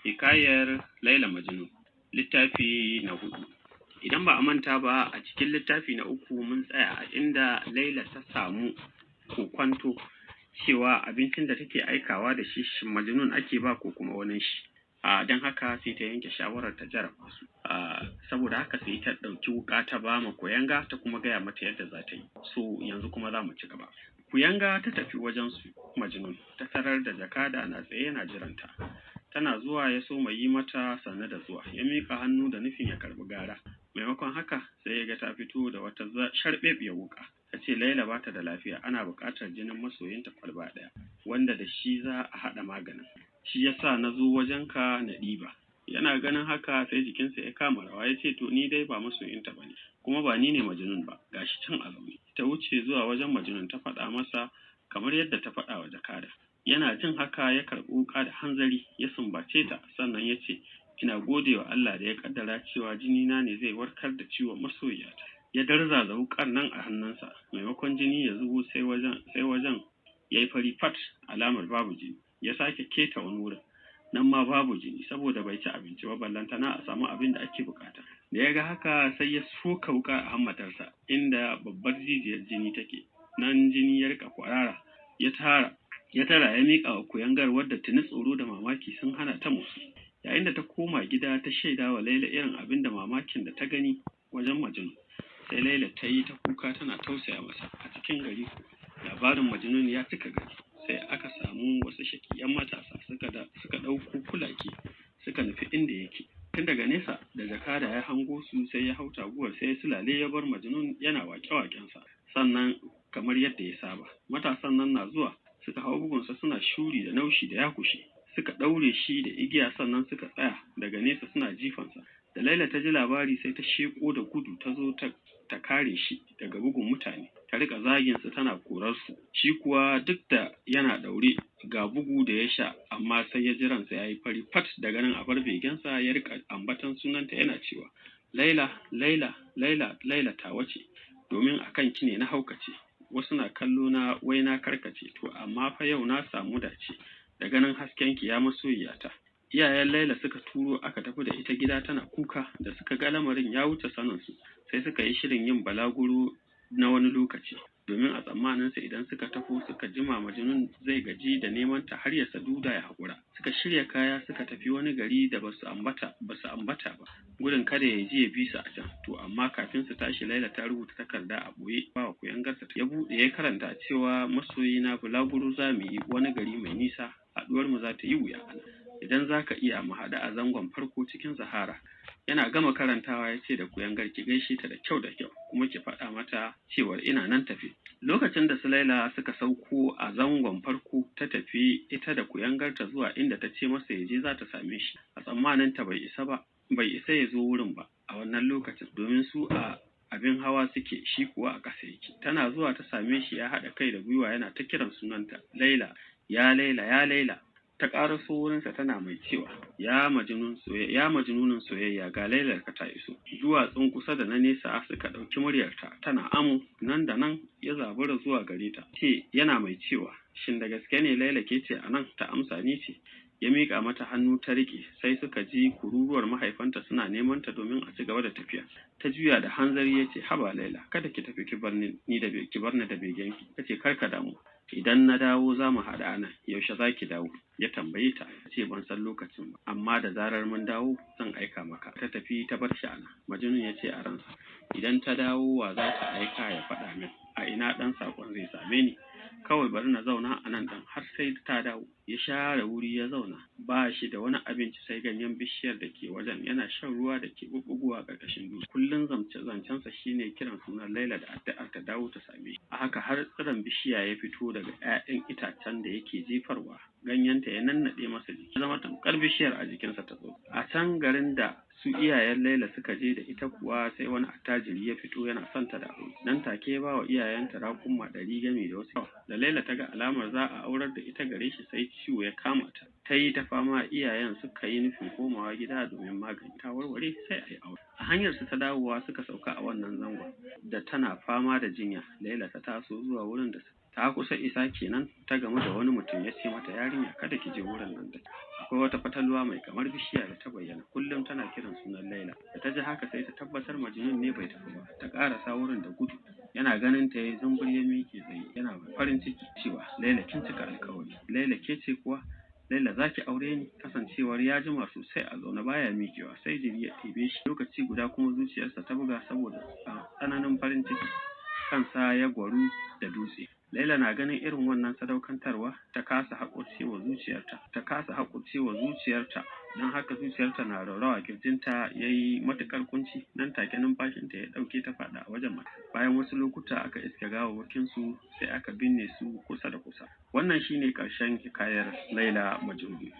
Hikayar Laila Majnun, littafi na 4. Idan ba a manta ba, a cikin littafi na 3 mun tsaya a inda Laila ta samu kokwanto cewa abincin da take aikawa da shi Majnun ake ba ko kuma wani shi. Don haka sai ta yanke shawarar ta jarraba su. Saboda haka sai ta ɗauki wuƙa ta ba ma kuyanga ta kuma gaya mata yadda za ta yi. So yanzu kuma za mu ci gaba. Kuyanga ta tafi wajen su Majnun, ta tarar da jakada na tsaye yana jiranta. Tana zuwa ya so mai yi mata sannu da zuwa, ya miƙa hannu da nufin ya karɓi gara. Maimakon haka sai ya ga ta fito da wata sharɓeɓiyar wuƙa. Ta ce Laila ba ta da lafiya, ana buƙatar jinin masoyinta kwalba ɗaya, wanda da shi za a haɗa maganin. Shi ya sa na zo wajenka na ɗiba. Yana ganin haka sai jikinsa ya kama rawa, ya ce to ni dai ba masoyinta ba ne, kuma ba ni ne Majnun ba, gashi can a zaune. Ta wuce zuwa wajen Majnun ta faɗa masa kamar yadda ta faɗa wa jakada. Yana jin haka ya karɓi wuƙa da hanzari, ya sumbace ta, sannan ya ce ina gode wa Allah da ya kaddara cewa jinina ne zai warkar da ciwon masoyiyata. Ya darzaza wuƙar nan a hannunsa, maimakon jini ya zubo sai wajen ya yi fari fat, alamar babu jini. Ya sake keta wani wurin, nan ma babu jini, saboda bai ci abinci ba, ballantana a samu abin da ake bukata. Da ya ga haka sai ya soka wuƙa a hammatarsa, inda babbar jijiyar jini take. Nan jini ya rika kwarara, ya tara ya miƙa wa kuyangar, wadda tuni tsoro da mamaki sun hana ta motsi. Yayin da ta koma gida ta shaida wa Laila irin abin da mamakin da ta gani wajen Majnun. Sai Laila ta yi ta kuka tana tausaya masa. A cikin gari labarin Majnun ya cika gari. Sai aka samu wasu shakiyan matasa suka ɗauko kulake suka nufi inda yake. Tun daga nesa da jakada ya hango su sai ya hau taguwar, sai ya sulale ya bar Majnun yana waƙe-waƙensa. Sannan kamar yadda ya saba, matasan nan na zuwa suka hau bugunsa suna shuri da naushi da yakushe, suka ɗaure shi da igiya, sannan suka tsaya daga nesa suna jifansa. Da Laila ta ji labari sai ta sheƙo da gudu ta zo ta kare shi daga bugun mutane, ta rika zagin su tana korar su. Shi kuwa duk da yana ɗaure ga bugu da ya sha, amma sai ya ji ransa ya yi fari fat daga nan a bar begensa, ya rika ambatan sunanta yana cewa Laila, Laila, Laila, Laila ta wace, domin akan ki ne na haukace. Wasu na kallo na wai na karkace, to amma fa yau na samu dace da ganin hasken ki ya masoyiyata. Iyayen Laila suka turo aka tafi da ita gida tana kuka. Da suka ga lamarin ya wuce sanin su, sai suka yi shirin yin balaguro na wani lokaci, domin a tsammanin sa idan suka tafi suka jima Majnun zai gaji da neman ta har ya saduda ya haƙura. Suka shirya kaya suka tafi wani gari da basu ambata ba, gudun kada ya ji ya bi su a can. To amma kafin su tashi Laila ta rubuta takarda a boye ba wa kuyangarsa. Ya buɗe ya karanta cewa masoyina bulaguro za mu yi wani gari mai nisa, haɗuwar mu za ta yi wuya. Idan za ka iya mu haɗu a zangon farko cikin Sahara. Yana gama karantawa ya ce da kuyangar ki gaishe ta da kyau, kuma ki faɗa mata cewar ina nan tafi. Lokacin da su Laila suka sauko a zangon farko, ta tafi ita da kuyangarta zuwa inda ta ce masa ya je za ta same shi. A tsammanin ta bai isa ya zo wurin ba a wannan lokacin, domin su a abin hawa suke, shi kuwa a ƙasa yake. Tana zuwa ta same shi ya haɗa kai da gwiwa yana ta kiran sunanta Laila, ya Laila, ya Laila. Ta ƙaraso wurinsa tana mai cewa ya majnunin soyayya, ga Lailar ka ta iso. Duwatsun kusa da na nesa suka ɗauki muryarta tana amo. Nan da nan ya zabura zuwa gare ta, yana mai cewa shin da gaske ne Laila ke ce anan? Ta amsa ni ce. Ya miƙa mata hannu ta riƙe. Sai suka ji kururuwar mahaifanta suna neman ta domin a ci gaba da tafiya. Ta juya da hanzari ya ce haba Laila, kada ki tafi ki bar ni da begenki. Ta ce kar ka damu, idan na dawo za mu haɗa nan. Yaushe za ki dawo? Ya tambaye ta. Ta ce ban san lokacin ba, amma da zarar mun dawo zan aika maka. Ta tafi ta bar shi a nan. Majnun ya ce a ransa idan ta dawo wa za ta aika ya faɗa min, a ina ɗan saƙon zai same ni? Kawai bari na zauna a nan ɗan har sai ta dawo. Ya share wuri ya zauna, ba shi da wani abinci sai ganyen bishiyar da ke wajen, yana shan ruwa da ke bubbugowa ƙarƙashin dutse. Kullum zancensa shine kiran sunan Laila da addu'ar ta dawo ta same shi. A haka har tsiron bishiya ya fito daga 'ya'yan itacen da yake jefarwa. Ganyenta ya nannaɗe masa jiki, ya zama tamkar bishiyar a jikinsa ta tsotse. A can garin da su iyayen Laila suka je da ita kuwa, sai wani attajiri ya fito yana son ta da aure. Nan take ba wa iyayenta raƙuma 100 game da wasu. Da Laila ta ga alamar za a aurar da ita gare shi, sai ciwo ya kama ta. Ta yi ta fama, iyayen suka yi nufin komawa gida domin magani ta warware sai a yi aure. A hanyar su ta dawowa suka sauka a wannan zangon da tana fama da jinya. Laila ta taso zuwa wurin da ta kusa isa kenan ta gamu da wani mutum ya ce mata, yarinya kada ki je wurin nan dai, akwai wata fatalwa mai kamar bishiya da ta bayyana kullum tana kiran sunan Laila. Da ta ji haka sai ta tabbatar Majnun ne bai tafi ba, ta ƙarasa wurin da gudu. Yana ganin ta yayi zumbur ya miƙe tsaye yana farin ciki cewa, Laila kin cika alƙawari, Laila ke ce kuwa, Laila za ki aure ni? Kasancewar ya jima sosai a zaune baya miƙewa sai jiri ya ɗebe shi, lokaci guda kuma zuciyarsa ta buga saboda tsananin farin ciki, kansa ya gwaru da dutse. Laila na ganin irin wannan sadaukantarwa ta kasa haƙurcewa zuciyarta, don haka zuciyarta na raurawa, kirjinta ya yi matuƙar kunci, nan take numfashinta ya ɗauke ta faɗa a wajen mata. Bayan wasu lokuta aka iske gawawwakinsu sai aka binne su kusa da kusa. Wannan shine ƙarshen hikayar Laila Majnun.